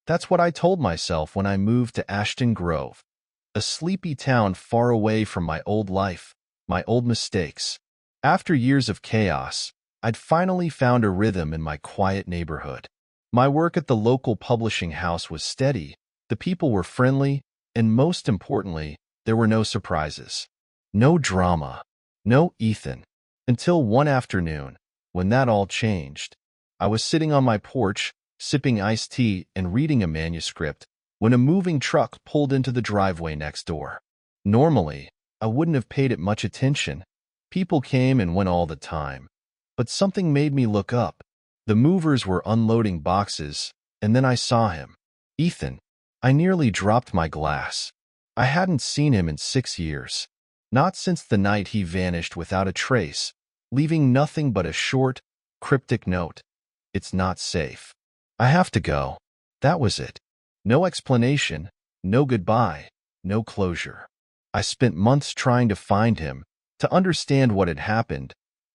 That's what I told myself when I moved to Ashton Grove, a sleepy town far away from my old life, my old mistakes. After years of chaos, I'd finally found a rhythm in my quiet neighborhood. My work at the local publishing house was steady, the people were friendly, and most importantly, there were no surprises. No drama. No Ethan. Until one afternoon, when that all changed. I was sitting on my porch, sipping iced tea and reading a manuscript, when a moving truck pulled into the driveway next door. Normally, I wouldn't have paid it much attention. People came and went all the time. But something made me look up. The movers were unloading boxes, and then I saw him. Ethan. I nearly dropped my glass. I hadn't seen him in 6 years. Not since the night he vanished without a trace, leaving nothing but a short, cryptic note. It's not safe. I have to go. That was it. No explanation, no goodbye, no closure. I spent months trying to find him, to understand what had happened,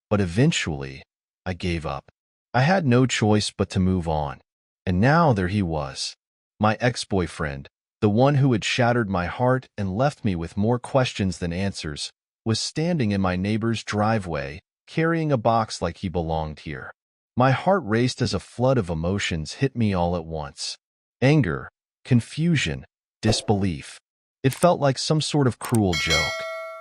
but eventually, I gave up. I had no choice but to move on. And now there he was. My ex-boyfriend, the one who had shattered my heart and left me with more questions than answers, was standing in my neighbor's driveway, carrying a box like he belonged here. My heart raced as a flood of emotions hit me all at once. Anger, confusion, disbelief. It felt like some sort of cruel joke.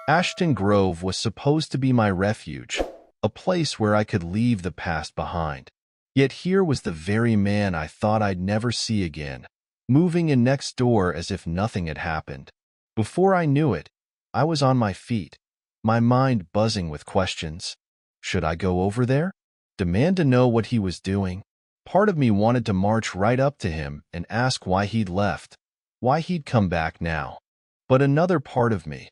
Ashton Grove was supposed to be my refuge, a place where I could leave the past behind. Yet here was the very man I thought I'd never see again, moving in next door as if nothing had happened. Before I knew it, I was on my feet, my mind buzzing with questions. Should I go over there? Demand to know what he was doing? Part of me wanted to march right up to him and ask why he'd left, why he'd come back now. But another part of me,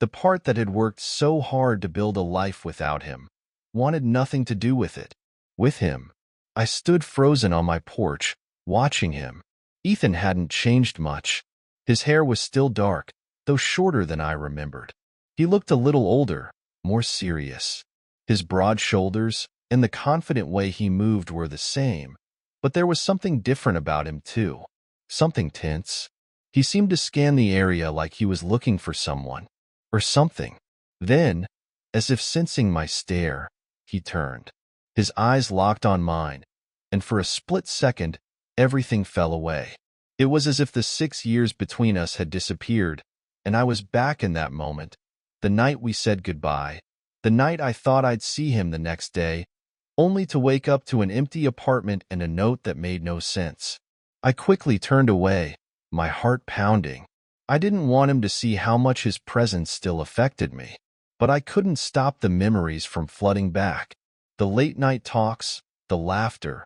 the part that had worked so hard to build a life without him, wanted nothing to do with it. With him, I stood frozen on my porch, watching him. Ethan hadn't changed much. His hair was still dark, though shorter than I remembered. He looked a little older, more serious. His broad shoulders and the confident way he moved were the same, but there was something different about him too. Something tense. He seemed to scan the area like he was looking for someone, or something. Then, as if sensing my stare, he turned. His eyes locked on mine, and for a split second, everything fell away. It was as if the 6 years between us had disappeared, and I was back in that moment, the night we said goodbye, the night I thought I'd see him the next day, only to wake up to an empty apartment and a note that made no sense. I quickly turned away, my heart pounding. I didn't want him to see how much his presence still affected me, but I couldn't stop the memories from flooding back. The late-night talks, the laughter,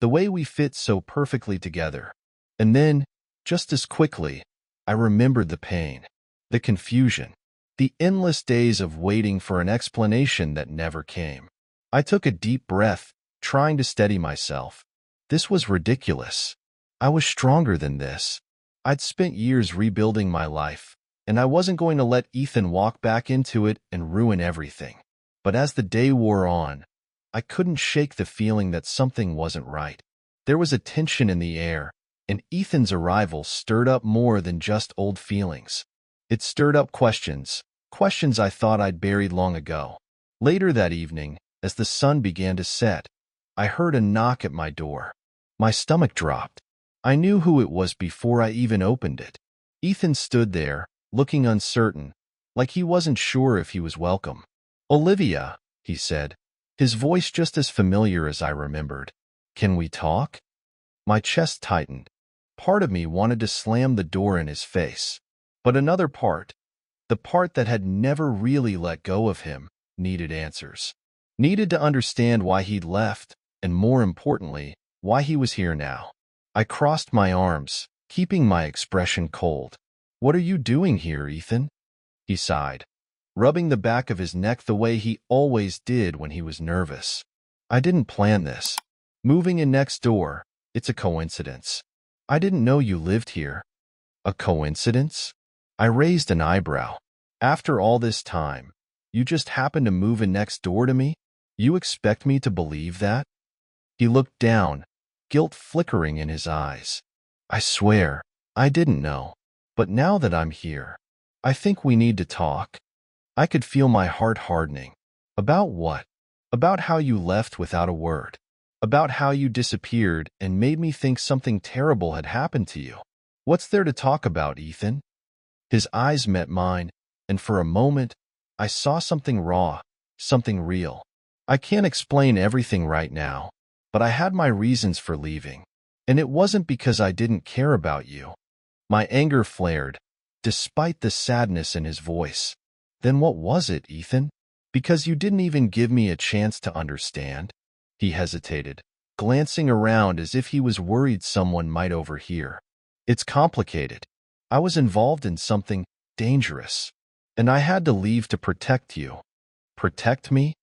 the way we fit so perfectly together. And then, just as quickly, I remembered the pain, the confusion, the endless days of waiting for an explanation that never came. I took a deep breath, trying to steady myself. This was ridiculous. I was stronger than this. I'd spent years rebuilding my life, and I wasn't going to let Ethan walk back into it and ruin everything. But as the day wore on, I couldn't shake the feeling that something wasn't right. There was a tension in the air, and Ethan's arrival stirred up more than just old feelings. It stirred up questions I thought I'd buried long ago. Later that evening, as the sun began to set, I heard a knock at my door. My stomach dropped. I knew who it was before I even opened it. Ethan stood there, looking uncertain, like he wasn't sure if he was welcome. "Olivia," he said, his voice just as familiar as I remembered. "Can we talk?" My chest tightened. Part of me wanted to slam the door in his face. But another part, the part that had never really let go of him, needed answers. Needed to understand why he'd left, and more importantly, why he was here now. I crossed my arms, keeping my expression cold. "What are you doing here, Ethan?" He sighed, rubbing the back of his neck the way he always did when he was nervous. "I didn't plan this. Moving in next door, it's a coincidence. I didn't know you lived here." "A coincidence?" I raised an eyebrow. "After all this time, you just happened to move in next door to me? You expect me to believe that?" He looked down, guilt flickering in his eyes. I swear, I didn't know. But now that I'm here, I think we need to talk. I could feel my heart hardening. About what? About how you left without a word. About how you disappeared and made me think something terrible had happened to you. What's there to talk about, Ethan? His eyes met mine, and for a moment, I saw something raw, something real. I can't explain everything right now, but I had my reasons for leaving. And it wasn't because I didn't care about you. My anger flared, despite the sadness in his voice. Then what was it, Ethan? Because you didn't even give me a chance to understand? He hesitated, glancing around as if he was worried someone might overhear. It's complicated. I was involved in something dangerous, and I had to leave to protect you. Protect me?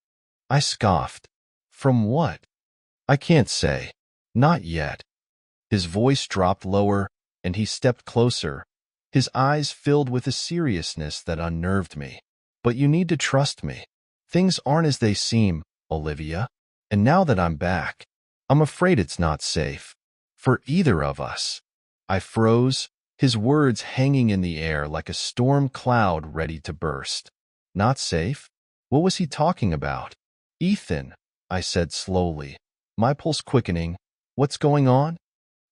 I scoffed. From what? I can't say. Not yet. His voice dropped lower, and he stepped closer, his eyes filled with a seriousness that unnerved me. But you need to trust me. Things aren't as they seem, Olivia. And now that I'm back, I'm afraid it's not safe. For either of us. I froze, his words hanging in the air like a storm cloud ready to burst. Not safe? What was he talking about? Ethan, I said slowly, my pulse quickening. What's going on?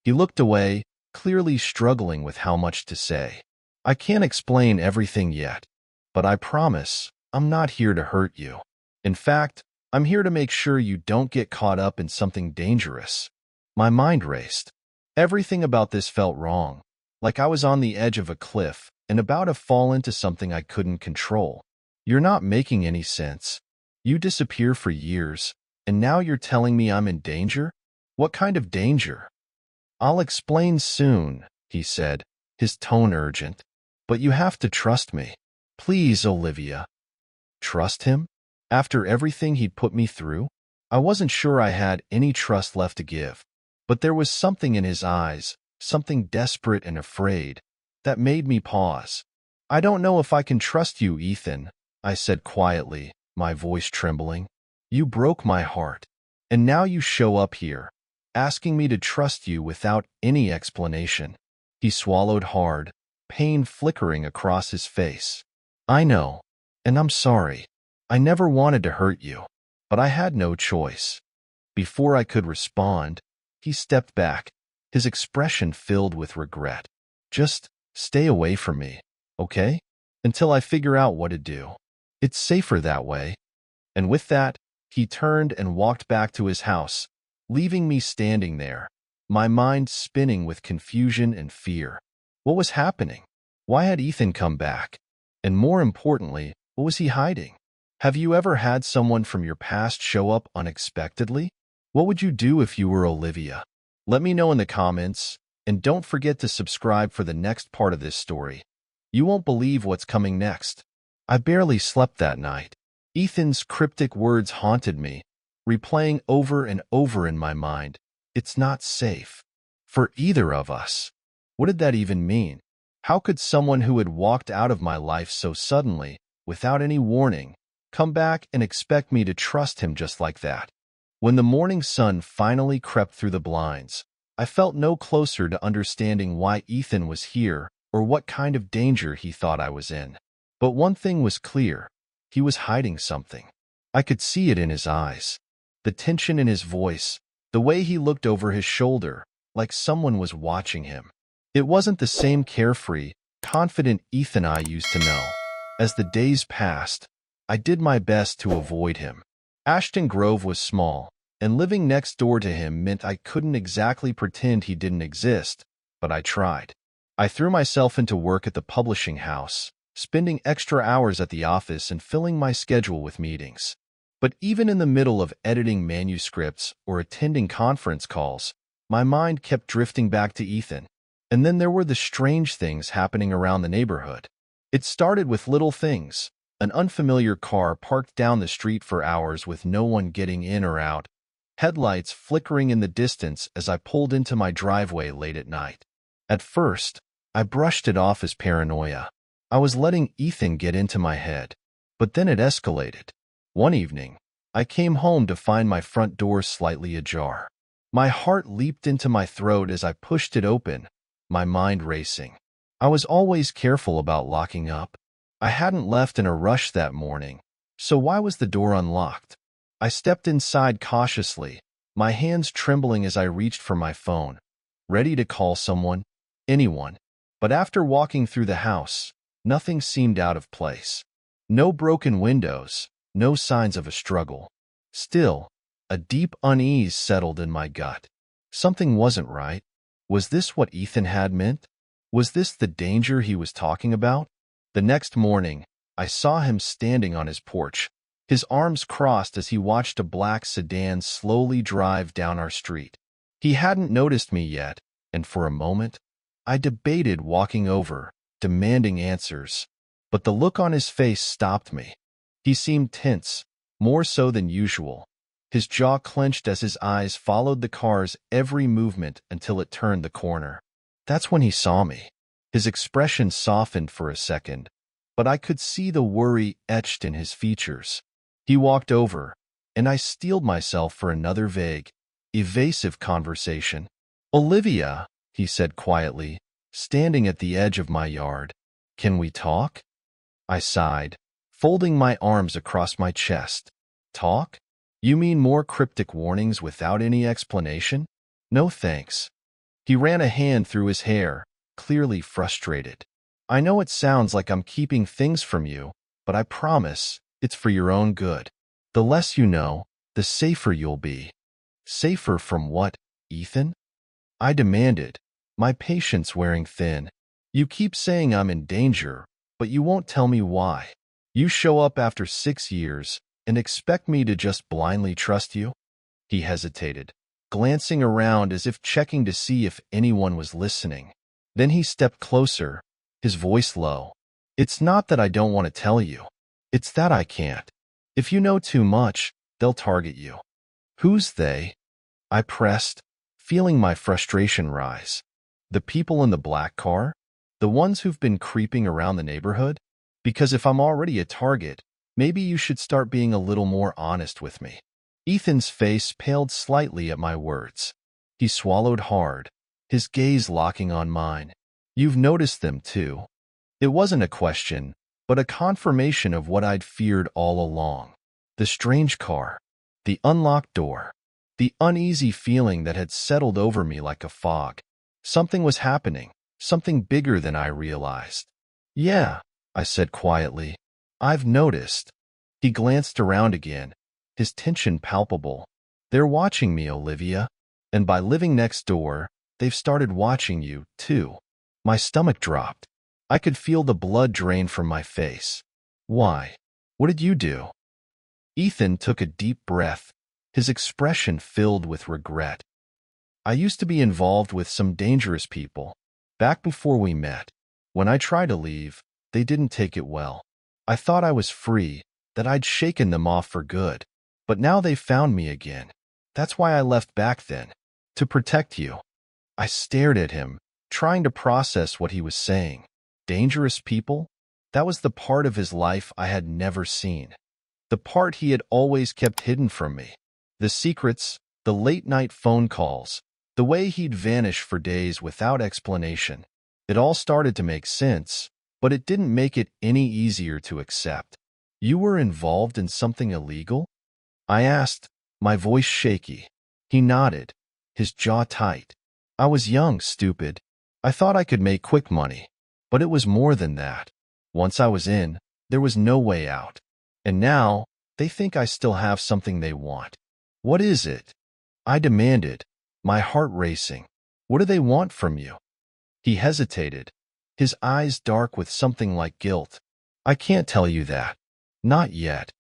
He looked away, clearly struggling with how much to say. I can't explain everything yet, but I promise I'm not here to hurt you. In fact, I'm here to make sure you don't get caught up in something dangerous. My mind raced. Everything about this felt wrong, like I was on the edge of a cliff and about to fall into something I couldn't control. You're not making any sense. You disappear for years, and now you're telling me I'm in danger? What kind of danger? I'll explain soon, he said, his tone urgent. But you have to trust me. Please, Olivia. Trust him? After everything he'd put me through? I wasn't sure I had any trust left to give. But there was something in his eyes, something desperate and afraid, that made me pause. I don't know if I can trust you, Ethan, I said quietly, my voice trembling. You broke my heart, and now you show up here, asking me to trust you without any explanation. He swallowed hard, pain flickering across his face. I know, and I'm sorry. I never wanted to hurt you, but I had no choice. Before I could respond, he stepped back, his expression filled with regret. Just stay away from me, okay? Until I figure out what to do. It's safer that way. And with that, he turned and walked back to his house, leaving me standing there, my mind spinning with confusion and fear. What was happening? Why had Ethan come back? And more importantly, what was he hiding? Have you ever had someone from your past show up unexpectedly? What would you do if you were Olivia? Let me know in the comments, and don't forget to subscribe for the next part of this story. You won't believe what's coming next. I barely slept that night. Ethan's cryptic words haunted me, replaying over and over in my mind. It's not safe. For either of us. What did that even mean? How could someone who had walked out of my life so suddenly, without any warning, come back and expect me to trust him just like that? When the morning sun finally crept through the blinds, I felt no closer to understanding why Ethan was here or what kind of danger he thought I was in. But one thing was clear. He was hiding something. I could see it in his eyes, the tension in his voice, the way he looked over his shoulder, like someone was watching him. It wasn't the same carefree, confident Ethan I used to know. As the days passed, I did my best to avoid him. Ashton Grove was small, and living next door to him meant I couldn't exactly pretend he didn't exist, but I tried. I threw myself into work at the publishing house, spending extra hours at the office and filling my schedule with meetings. But even in the middle of editing manuscripts or attending conference calls, my mind kept drifting back to Ethan. And then there were the strange things happening around the neighborhood. It started with little things. An unfamiliar car parked down the street for hours with no one getting in or out, headlights flickering in the distance as I pulled into my driveway late at night. At first, I brushed it off as paranoia. I was letting Ethan get into my head. But then it escalated. One evening, I came home to find my front door slightly ajar. My heart leaped into my throat as I pushed it open, my mind racing. I was always careful about locking up. I hadn't left in a rush that morning, so why was the door unlocked? I stepped inside cautiously, my hands trembling as I reached for my phone, ready to call someone, anyone. But after walking through the house, nothing seemed out of place. No broken windows, no signs of a struggle. Still, a deep unease settled in my gut. Something wasn't right. Was this what Ethan had meant? Was this the danger he was talking about? The next morning, I saw him standing on his porch, his arms crossed as he watched a black sedan slowly drive down our street. He hadn't noticed me yet, and for a moment, I debated walking over, demanding answers. But the look on his face stopped me. He seemed tense, more so than usual. His jaw clenched as his eyes followed the car's every movement until it turned the corner. That's when he saw me. His expression softened for a second, but I could see the worry etched in his features. He walked over, and I steeled myself for another vague, evasive conversation. "Olivia," he said quietly, standing at the edge of my yard. "Can we talk?" I sighed, folding my arms across my chest. "Talk? You mean more cryptic warnings without any explanation? No thanks." He ran a hand through his hair, clearly frustrated. "I know it sounds like I'm keeping things from you, but I promise it's for your own good. The less you know, the safer you'll be." "Safer from what, Ethan?" I demanded, my patience wearing thin. "You keep saying I'm in danger, but you won't tell me why. You show up after 6 years and expect me to just blindly trust you?" He hesitated, glancing around as if checking to see if anyone was listening. Then he stepped closer, his voice low. "It's not that I don't want to tell you. It's that I can't. If you know too much, they'll target you." "Who's they?" I pressed, feeling my frustration rise. "The people in the black car? The ones who've been creeping around the neighborhood? Because if I'm already a target, maybe you should start being a little more honest with me." Ethan's face paled slightly at my words. He swallowed hard, his gaze locking on mine. "You've noticed them too." It wasn't a question, but a confirmation of what I'd feared all along. The strange car, the unlocked door, the uneasy feeling that had settled over me like a fog. Something was happening, something bigger than I realized. "Yeah," I said quietly. "I've noticed." He glanced around again, his tension palpable. "They're watching me, Olivia. And by living next door, they've started watching you, too." My stomach dropped. I could feel the blood drain from my face. "Why? What did you do?" Ethan took a deep breath, his expression filled with regret. "I used to be involved with some dangerous people, back before we met. When I tried to leave, they didn't take it well. I thought I was free, that I'd shaken them off for good. But now they've found me again. That's why I left back then. To protect you." I stared at him, trying to process what he was saying. Dangerous people? That was the part of his life I had never seen. The part he had always kept hidden from me. The secrets, the late-night phone calls, the way he'd vanish for days without explanation. It all started to make sense, but it didn't make it any easier to accept. "You were involved in something illegal?" I asked, my voice shaky. He nodded, his jaw tight. "I was young, stupid. I thought I could make quick money. But it was more than that. Once I was in, there was no way out. And now, they think I still have something they want." "What is it?" I demanded, my heart racing. "What do they want from you?" He hesitated, his eyes dark with something like guilt. "I can't tell you that. Not yet."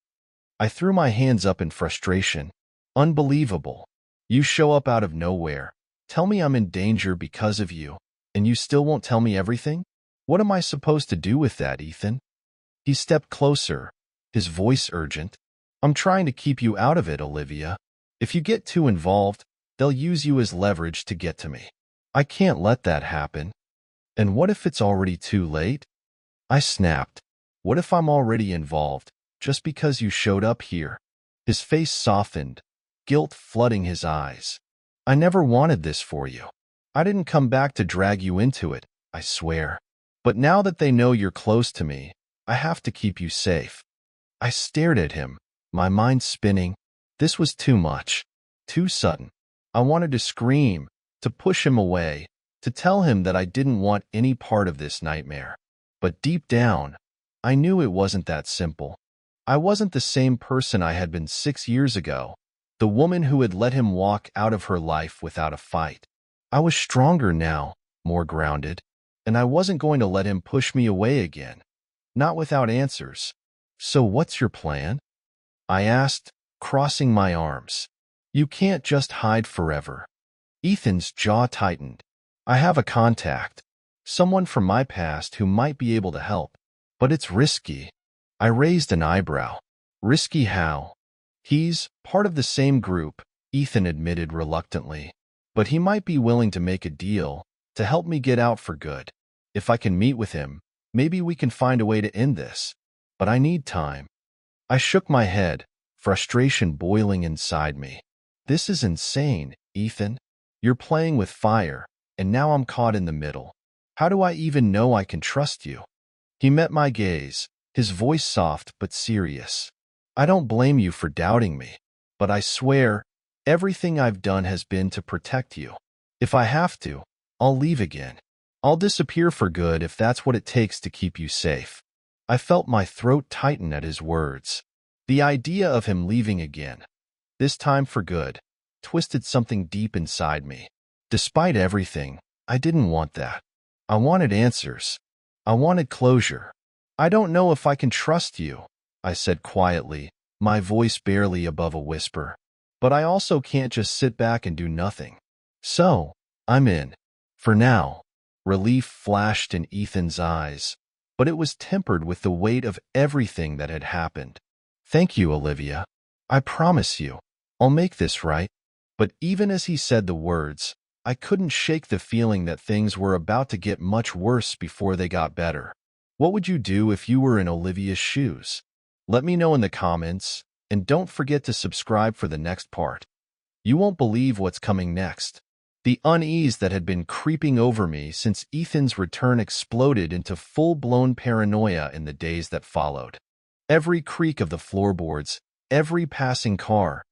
I threw my hands up in frustration. "Unbelievable. You show up out of nowhere, tell me I'm in danger because of you, and you still won't tell me everything? What am I supposed to do with that, Ethan?" He stepped closer, his voice urgent. "I'm trying to keep you out of it, Olivia. If you get too involved, they'll use you as leverage to get to me. I can't let that happen." "And what if it's already too late?" I snapped. "What if I'm already involved, just because you showed up here?" His face softened, guilt flooding his eyes. "I never wanted this for you. I didn't come back to drag you into it, I swear. But now that they know you're close to me, I have to keep you safe." I stared at him, my mind spinning. This was too much, too sudden. I wanted to scream, to push him away, to tell him that I didn't want any part of this nightmare. But deep down, I knew it wasn't that simple. I wasn't the same person I had been 6 years ago, the woman who had let him walk out of her life without a fight. I was stronger now, more grounded, and I wasn't going to let him push me away again, not without answers. "So what's your plan?" I asked, crossing my arms. "You can't just hide forever." Ethan's jaw tightened. "I have a contact, someone from my past who might be able to help, but it's risky." I raised an eyebrow. "Risky how?" "He's part of the same group," Ethan admitted reluctantly, "but he might be willing to make a deal, to help me get out for good. If I can meet with him, maybe we can find a way to end this. But I need time." I shook my head, frustration boiling inside me. "This is insane, Ethan. You're playing with fire, and now I'm caught in the middle. How do I even know I can trust you?" He met my gaze, his voice soft but serious. "I don't blame you for doubting me, but I swear, everything I've done has been to protect you. If I have to, I'll leave again. I'll disappear for good if that's what it takes to keep you safe." I felt my throat tighten at his words. The idea of him leaving again, this time for good, twisted something deep inside me. Despite everything, I didn't want that. I wanted answers. I wanted closure. "I don't know if I can trust you," I said quietly, my voice barely above a whisper. "But I also can't just sit back and do nothing. So, I'm in. For now." Relief flashed in Ethan's eyes, but it was tempered with the weight of everything that had happened. "Thank you, Olivia. I promise you, I'll make this right." But even as he said the words, I couldn't shake the feeling that things were about to get much worse before they got better. What would you do if you were in Olivia's shoes? Let me know in the comments, and don't forget to subscribe for the next part. You won't believe what's coming next. The unease that had been creeping over me since Ethan's return exploded into full-blown paranoia in the days that followed. Every creak of the floorboards, every passing car,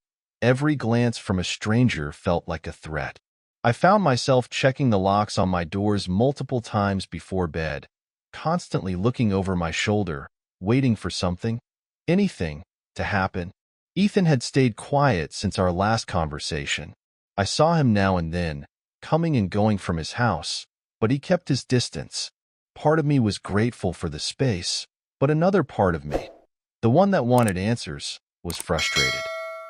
every glance from a stranger felt like a threat. I found myself checking the locks on my doors multiple times before bed, constantly looking over my shoulder, waiting for something, anything, to happen. Ethan had stayed quiet since our last conversation. I saw him now and then, coming and going from his house, but he kept his distance. Part of me was grateful for the space, but another part of me, the one that wanted answers, was frustrated.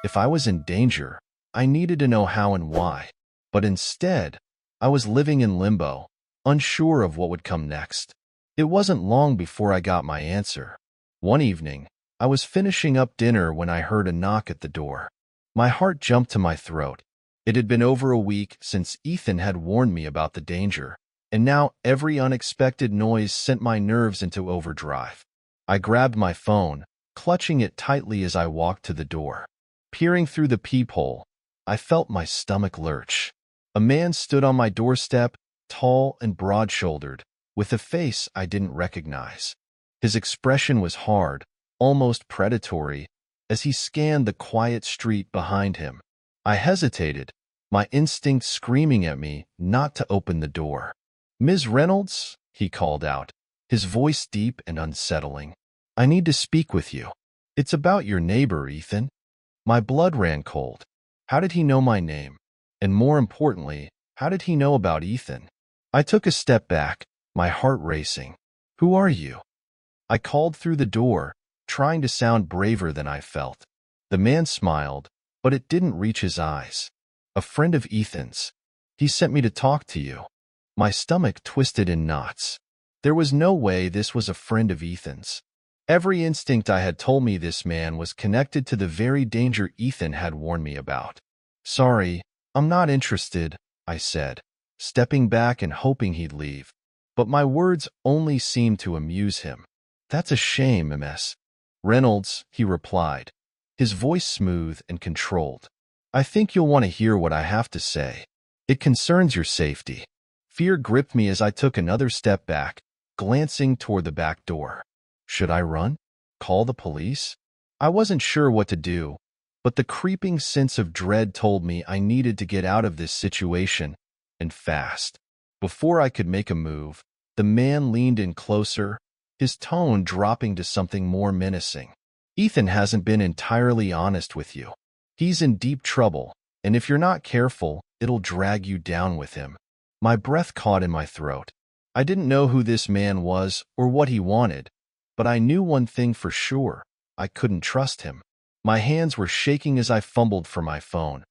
If I was in danger, I needed to know how and why. But instead, I was living in limbo, unsure of what would come next. It wasn't long before I got my answer. One evening, I was finishing up dinner when I heard a knock at the door. My heart jumped to my throat. It had been over a week since Ethan had warned me about the danger, and now every unexpected noise sent my nerves into overdrive. I grabbed my phone, clutching it tightly as I walked to the door. Peering through the peephole, I felt my stomach lurch. A man stood on my doorstep, tall and broad-shouldered, with a face I didn't recognize. His expression was hard, almost predatory, as he scanned the quiet street behind him. I hesitated, my instinct screaming at me not to open the door. "Ms. Reynolds?" he called out, his voice deep and unsettling. "I need to speak with you. It's about your neighbor, Ethan." My blood ran cold. How did he know my name? And more importantly, how did he know about Ethan? I took a step back, my heart racing. "Who are you?" I called through the door, trying to sound braver than I felt. The man smiled, but it didn't reach his eyes. "A friend of Ethan's. He sent me to talk to you." My stomach twisted in knots. There was no way this was a friend of Ethan's. Every instinct I had told me this man was connected to the very danger Ethan had warned me about. "Sorry, I'm not interested," I said, stepping back and hoping he'd leave. But my words only seemed to amuse him. "That's a shame, Ms. Reynolds," he replied, his voice smooth and controlled. "I think you'll want to hear what I have to say." It concerns your safety. Fear gripped me as I took another step back, glancing toward the back door. Should I run? Call the police? I wasn't sure what to do, but the creeping sense of dread told me I needed to get out of this situation, and fast. Before I could make a move, the man leaned in closer, his tone dropping to something more menacing. Ethan hasn't been entirely honest with you. He's in deep trouble, and if you're not careful, it'll drag you down with him. My breath caught in my throat. I didn't know who this man was or what he wanted, but I knew one thing for sure. I couldn't trust him. My hands were shaking as I fumbled for my phone,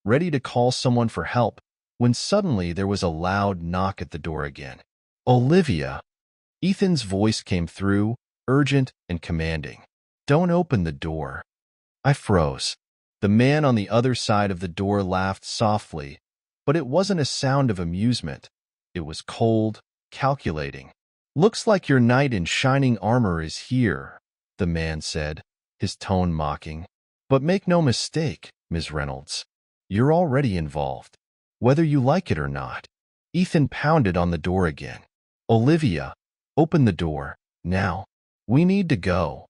ready to call someone for help, when suddenly there was a loud knock at the door again. Olivia. Ethan's voice came through, urgent and commanding. Don't open the door. I froze. The man on the other side of the door laughed softly, but it wasn't a sound of amusement. It was cold, calculating. Looks like your knight in shining armor is here, the man said, his tone mocking. But make no mistake, Ms. Reynolds. You're already involved, whether you like it or not. Ethan pounded on the door again. Olivia, open the door, now. We need to go.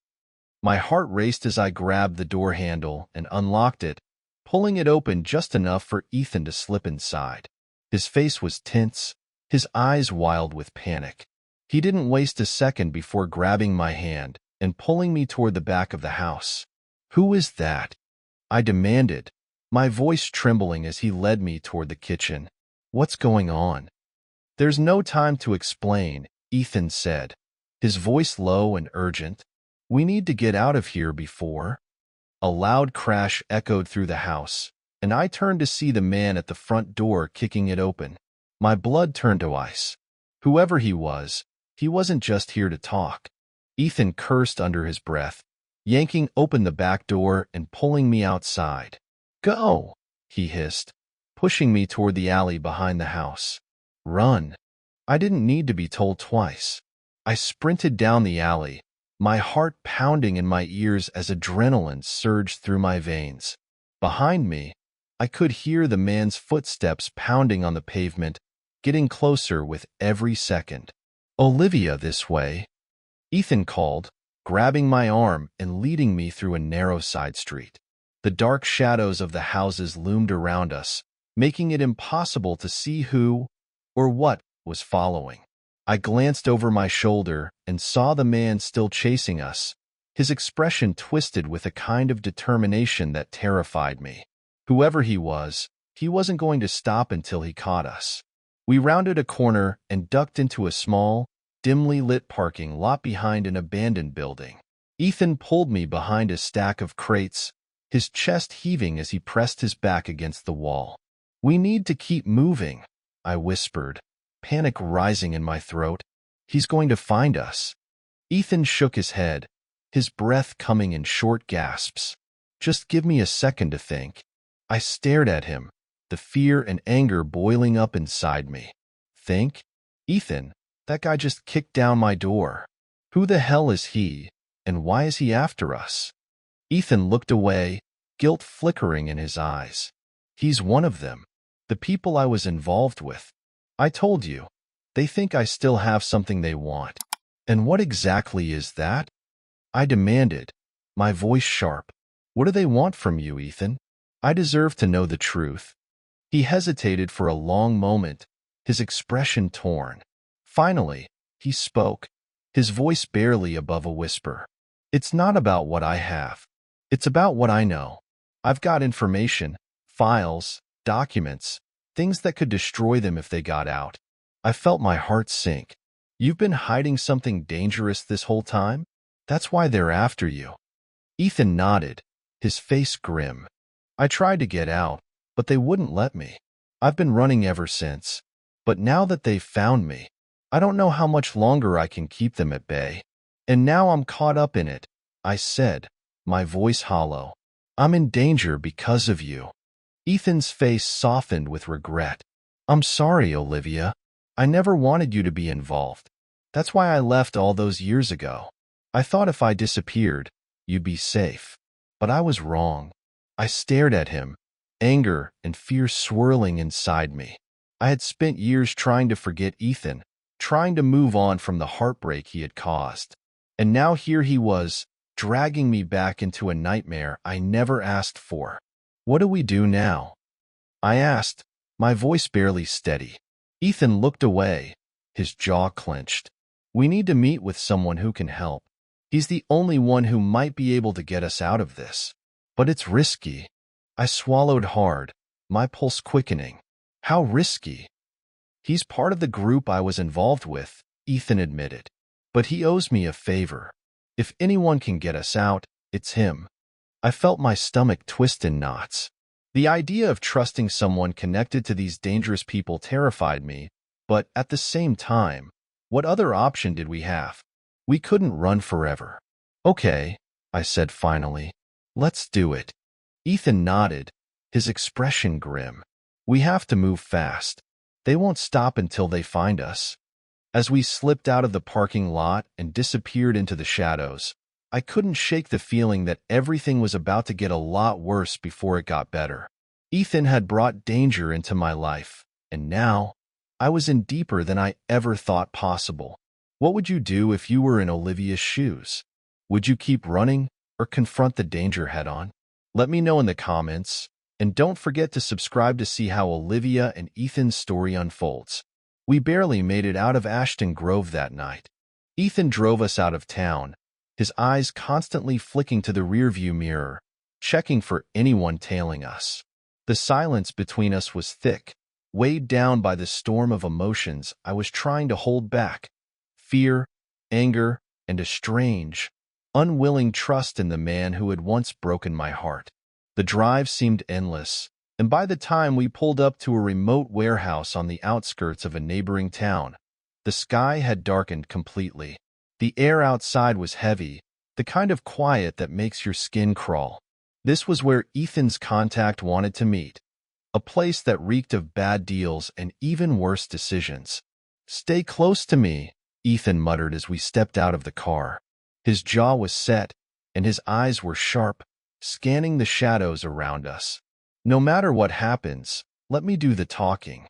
My heart raced as I grabbed the door handle and unlocked it, pulling it open just enough for Ethan to slip inside. His face was tense, his eyes wild with panic. He didn't waste a second before grabbing my hand and pulling me toward the back of the house. Who is that? I demanded, my voice trembling as he led me toward the kitchen. What's going on? There's no time to explain, Ethan said, his voice low and urgent. We need to get out of here before. A loud crash echoed through the house, and I turned to see the man at the front door kicking it open. My blood turned to ice. Whoever he wasn't just here to talk. Ethan cursed under his breath, yanking open the back door and pulling me outside. Go, he hissed, pushing me toward the alley behind the house. Run. I didn't need to be told twice. I sprinted down the alley, my heart pounding in my ears as adrenaline surged through my veins. Behind me, I could hear the man's footsteps pounding on the pavement, getting closer with every second. Olivia, this way. Ethan called, grabbing my arm and leading me through a narrow side street. The dark shadows of the houses loomed around us, making it impossible to see who or what was following. I glanced over my shoulder and saw the man still chasing us, his expression twisted with a kind of determination that terrified me. Whoever he wasn't going to stop until he caught us. We rounded a corner and ducked into a small, dimly lit parking lot behind an abandoned building. Ethan pulled me behind a stack of crates, his chest heaving as he pressed his back against the wall. We need to keep moving, I whispered, panic rising in my throat. He's going to find us. Ethan shook his head, his breath coming in short gasps. Just give me a second to think. I stared at him, the fear and anger boiling up inside me. Think? Ethan, that guy just kicked down my door. Who the hell is he, and why is he after us? Ethan looked away, guilt flickering in his eyes. He's one of them, the people I was involved with. I told you, they think I still have something they want. And what exactly is that? I demanded, my voice sharp. What do they want from you, Ethan? I deserve to know the truth. He hesitated for a long moment, his expression torn. Finally, he spoke, his voice barely above a whisper. It's not about what I have. It's about what I know. I've got information, files, documents, things that could destroy them if they got out. I felt my heart sink. You've been hiding something dangerous this whole time? That's why they're after you. Ethan nodded, his face grim. I tried to get out, but they wouldn't let me. I've been running ever since. But now that they've found me, I don't know how much longer I can keep them at bay. And now I'm caught up in it, I said, my voice hollow. I'm in danger because of you. Ethan's face softened with regret. I'm sorry, Olivia. I never wanted you to be involved. That's why I left all those years ago. I thought if I disappeared, you'd be safe. But I was wrong. I stared at him, anger and fear swirling inside me. I had spent years trying to forget Ethan, trying to move on from the heartbreak he had caused. And now here he was, dragging me back into a nightmare I never asked for. What do we do now? I asked, my voice barely steady. Ethan looked away, his jaw clenched. We need to meet with someone who can help. He's the only one who might be able to get us out of this. But it's risky. I swallowed hard, my pulse quickening. How risky? He's part of the group I was involved with, Ethan admitted. But he owes me a favor. If anyone can get us out, it's him. I felt my stomach twist in knots. The idea of trusting someone connected to these dangerous people terrified me, but at the same time, what other option did we have? We couldn't run forever. Okay, I said finally. Let's do it. Ethan nodded, his expression grim. We have to move fast. They won't stop until they find us. As we slipped out of the parking lot and disappeared into the shadows, I couldn't shake the feeling that everything was about to get a lot worse before it got better. Ethan had brought danger into my life, and now I was in deeper than I ever thought possible. What would you do if you were in Olivia's shoes? Would you keep running or confront the danger head-on? Let me know in the comments, and don't forget to subscribe to see how Olivia and Ethan's story unfolds. We barely made it out of Ashton Grove that night. Ethan drove us out of town, his eyes constantly flicking to the rearview mirror, checking for anyone tailing us. The silence between us was thick, weighed down by the storm of emotions I was trying to hold back. Fear, anger, and a strange, unwilling trust in the man who had once broken my heart. The drive seemed endless, and by the time we pulled up to a remote warehouse on the outskirts of a neighboring town, the sky had darkened completely. The air outside was heavy, the kind of quiet that makes your skin crawl. This was where Ethan's contact wanted to meet, a place that reeked of bad deals and even worse decisions. Stay close to me, Ethan muttered as we stepped out of the car. His jaw was set, and his eyes were sharp, scanning the shadows around us. No matter what happens, let me do the talking.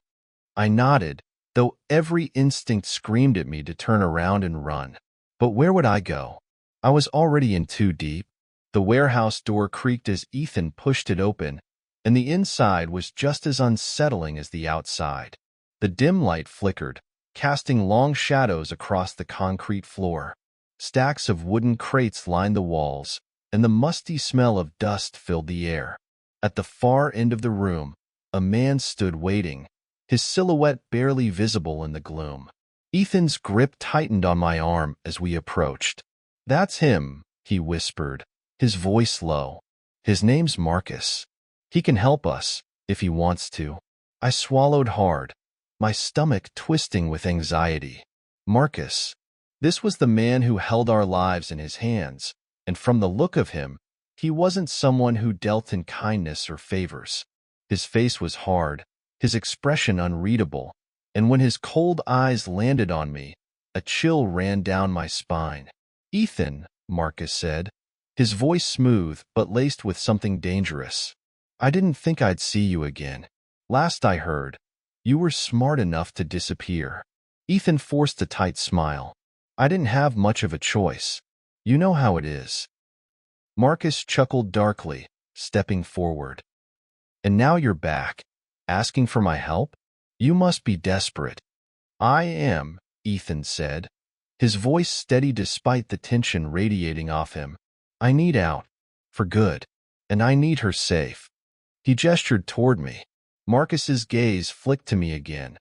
I nodded, though every instinct screamed at me to turn around and run. But where would I go? I was already in too deep. The warehouse door creaked as Ethan pushed it open, and the inside was just as unsettling as the outside. The dim light flickered, casting long shadows across the concrete floor. Stacks of wooden crates lined the walls, and the musty smell of dust filled the air. At the far end of the room, a man stood waiting, his silhouette barely visible in the gloom. Ethan's grip tightened on my arm as we approached. "That's him," he whispered, his voice low. "His name's Marcus. He can help us, if he wants to." I swallowed hard, my stomach twisting with anxiety. Marcus. This was the man who held our lives in his hands, and from the look of him, he wasn't someone who dealt in kindness or favors. His face was hard, his expression unreadable, and when his cold eyes landed on me, a chill ran down my spine. "Ethan," Marcus said, his voice smooth but laced with something dangerous. "I didn't think I'd see you again. Last I heard, you were smart enough to disappear." Ethan forced a tight smile. "I didn't have much of a choice. You know how it is." Marcus chuckled darkly, stepping forward. "And now you're back, asking for my help? You must be desperate." "I am," Ethan said, his voice steady despite the tension radiating off him. "I need out, for good, and I need her safe." He gestured toward me. Marcus's gaze flicked to me again,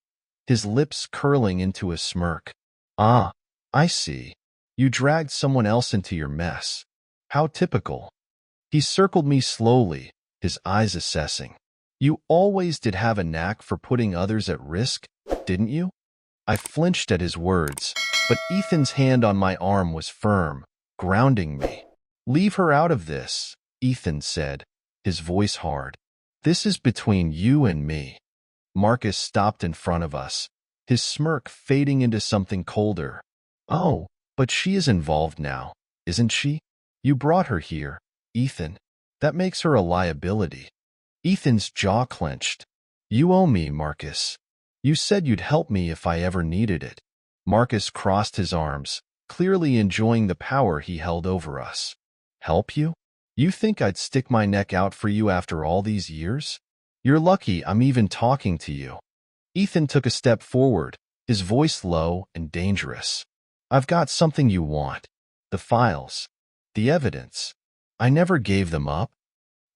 his lips curling into a smirk. "Ah, I see. You dragged someone else into your mess. How typical." He circled me slowly, his eyes assessing. "You always did have a knack for putting others at risk, didn't you?" I flinched at his words, but Ethan's hand on my arm was firm, grounding me. "Leave her out of this," Ethan said, his voice hard. "This is between you and me." Marcus stopped in front of us, his smirk fading into something colder. "Oh, but she is involved now, isn't she? You brought her here, Ethan. That makes her a liability." Ethan's jaw clenched. You owe me, Marcus. You said you'd help me if I ever needed it. Marcus crossed his arms, clearly enjoying the power he held over us. Help you? You think I'd stick my neck out for you after all these years? You're lucky I'm even talking to you. Ethan took a step forward, his voice low and dangerous. I've got something you want. The files. The evidence. I never gave them up.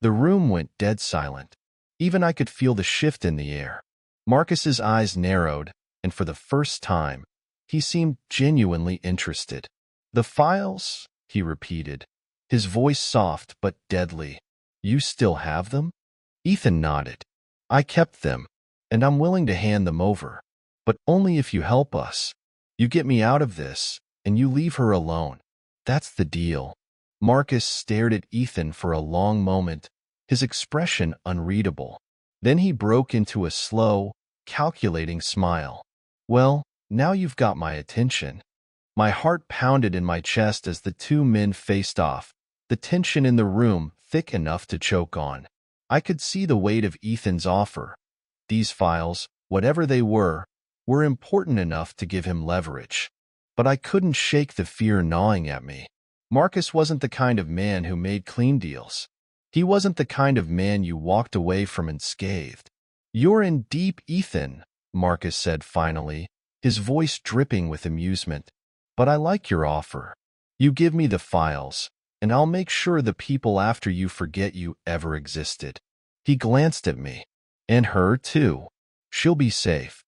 The room went dead silent. Even I could feel the shift in the air. Marcus's eyes narrowed, and for the first time, he seemed genuinely interested. The files? He repeated, his voice soft but deadly. You still have them? Ethan nodded. I kept them, and I'm willing to hand them over. But only if you help us. You get me out of this, and you leave her alone. That's the deal. Marcus stared at Ethan for a long moment, his expression unreadable. Then he broke into a slow, calculating smile. Well, now you've got my attention. My heart pounded in my chest as the two men faced off, the tension in the room thick enough to choke on. I could see the weight of Ethan's offer. These files, whatever they were important enough to give him leverage. But I couldn't shake the fear gnawing at me. Marcus wasn't the kind of man who made clean deals. He wasn't the kind of man you walked away from unscathed. You're in deep, Ethan, Marcus said finally, his voice dripping with amusement. But I like your offer. You give me the files, and I'll make sure the people after you forget you ever existed. He glanced at me. And her, too. She'll be safe.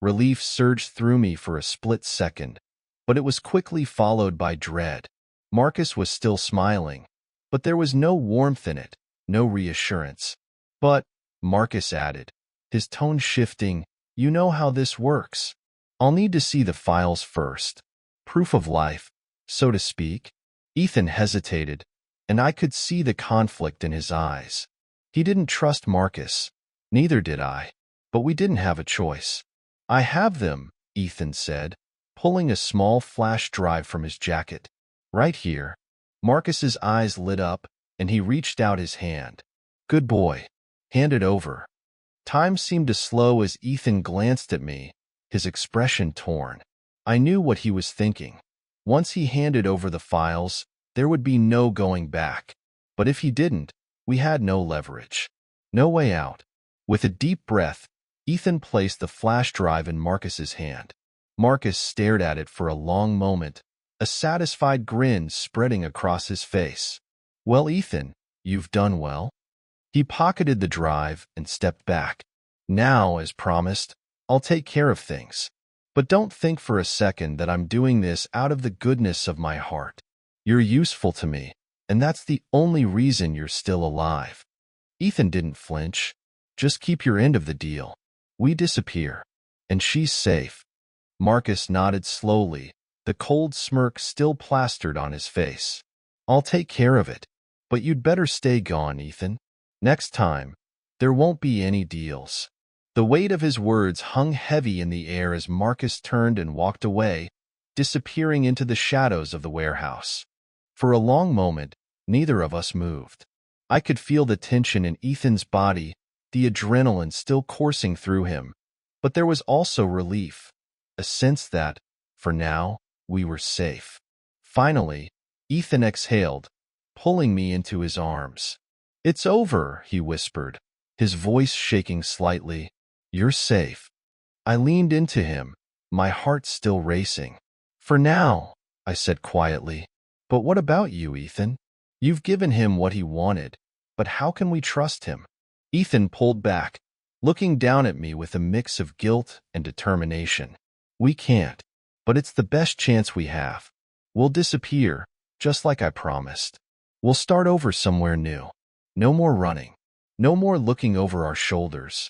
Relief surged through me for a split second, but it was quickly followed by dread. Marcus was still smiling, but there was no warmth in it, no reassurance. But, Marcus added, his tone shifting, you know how this works. I'll need to see the files first. Proof of life, so to speak. Ethan hesitated, and I could see the conflict in his eyes. He didn't trust Marcus. Neither did I. But we didn't have a choice. I have them, Ethan said, pulling a small flash drive from his jacket. Right here. Marcus's eyes lit up, and he reached out his hand. Good boy. Hand it over. Time seemed to slow as Ethan glanced at me, his expression torn. I knew what he was thinking. Once he handed over the files, there would be no going back. But if he didn't, we had no leverage. No way out. With a deep breath, Ethan placed the flash drive in Marcus's hand. Marcus stared at it for a long moment, a satisfied grin spreading across his face. Well, Ethan, you've done well. He pocketed the drive and stepped back. Now, as promised, I'll take care of things. But don't think for a second that I'm doing this out of the goodness of my heart. You're useful to me, and that's the only reason you're still alive. Ethan didn't flinch. Just keep your end of the deal. We disappear, and she's safe. Marcus nodded slowly, the cold smirk still plastered on his face. I'll take care of it, but you'd better stay gone, Ethan. Next time, there won't be any deals. The weight of his words hung heavy in the air as Marcus turned and walked away, disappearing into the shadows of the warehouse. For a long moment, neither of us moved. I could feel the tension in Ethan's body, the adrenaline still coursing through him. But there was also relief, a sense that, for now, we were safe. Finally, Ethan exhaled, pulling me into his arms. It's over, he whispered, his voice shaking slightly. You're safe. I leaned into him, my heart still racing. For now, I said quietly. But what about you, Ethan? You've given him what he wanted, but how can we trust him? Ethan pulled back, looking down at me with a mix of guilt and determination. We can't, but it's the best chance we have. We'll disappear, just like I promised. We'll start over somewhere new. No more running. No more looking over our shoulders.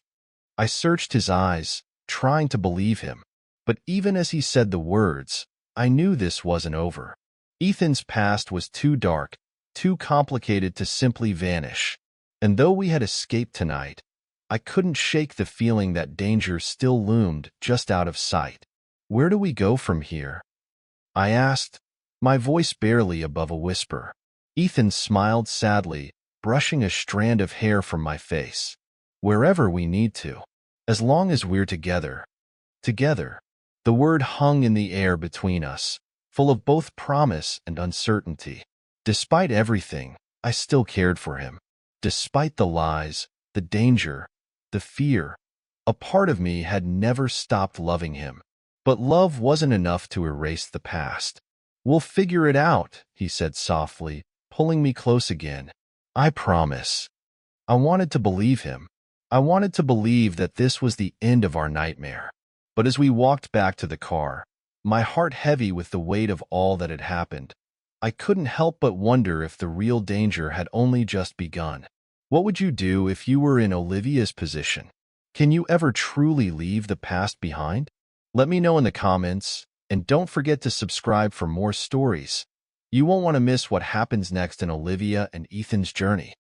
I searched his eyes, trying to believe him. But even as he said the words, I knew this wasn't over. Ethan's past was too dark, too complicated to simply vanish. And though we had escaped tonight, I couldn't shake the feeling that danger still loomed just out of sight. Where do we go from here? I asked, my voice barely above a whisper. Ethan smiled sadly, brushing a strand of hair from my face. Wherever we need to. As long as we're together. Together. The word hung in the air between us, full of both promise and uncertainty. Despite everything, I still cared for him. Despite the lies, the danger, the fear, a part of me had never stopped loving him. But love wasn't enough to erase the past. "We'll figure it out," he said softly, pulling me close again. "I promise." I wanted to believe him. I wanted to believe that this was the end of our nightmare. But as we walked back to the car, my heart heavy with the weight of all that had happened, I couldn't help but wonder if the real danger had only just begun. What would you do if you were in Olivia's position? Can you ever truly leave the past behind? Let me know in the comments, and don't forget to subscribe for more stories. You won't want to miss what happens next in Olivia and Ethan's journey.